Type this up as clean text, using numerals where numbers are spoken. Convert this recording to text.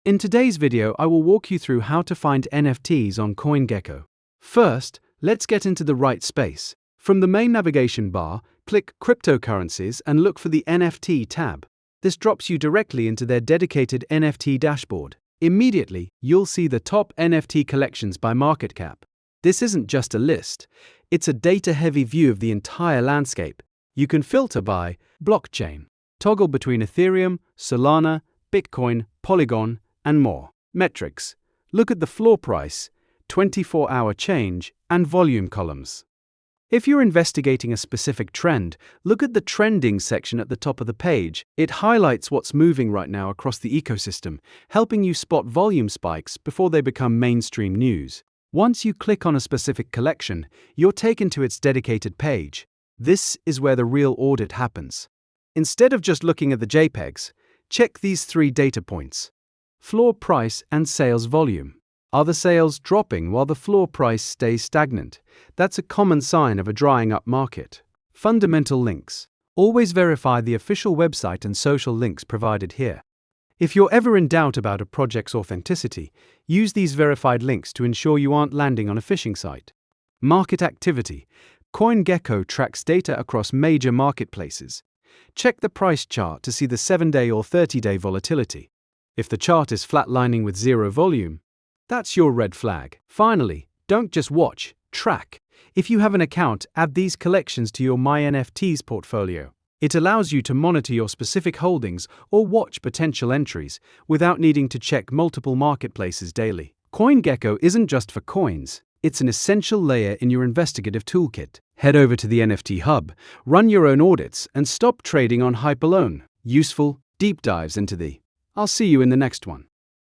In today's video, I will walk you through how to find NFTs on CoinGecko. First, let's get into the right space. From the main navigation bar, click Cryptocurrencies and look for the NFT tab. This drops you directly into their dedicated NFT dashboard. Immediately, you'll see the top NFT collections by market cap. This isn't just a list, it's a data-heavy view of the entire landscape. You can filter by blockchain, toggle between Ethereum, Solana, Bitcoin, Polygon, and more. Metrics: look at the floor price, 24-hour change, and volume columns. If you're investigating a specific trend, look at the trending section at the top of the page. It highlights what's moving right now across the ecosystem, helping you spot volume spikes before they become mainstream news. Once you click on a specific collection, you're taken to its dedicated page. This is where the real audit happens. Instead of just looking at the JPEGs, check these 3 data points: floor price and sales volume. Are the sales dropping while the floor price stays stagnant? That's a common sign of a drying up market. Fundamental links. Always verify the official website and social links provided here. If you're ever in doubt about a project's authenticity, use these verified links to ensure you aren't landing on a phishing site. Market activity. CoinGecko tracks data across major marketplaces. Check the price chart to see the 7-day or 30-day volatility. If the chart is flatlining with zero volume, that's your red flag. Finally, don't just watch, track. If you have an account, add these collections to your My NFTs portfolio. It allows you to monitor your specific holdings or watch potential entries without needing to check multiple marketplaces daily. CoinGecko isn't just for coins, it's an essential layer in your investigative toolkit. Head over to the NFT Hub, run your own audits, and stop trading on hype alone. Useful deep dives into the. I'll see you in the next one.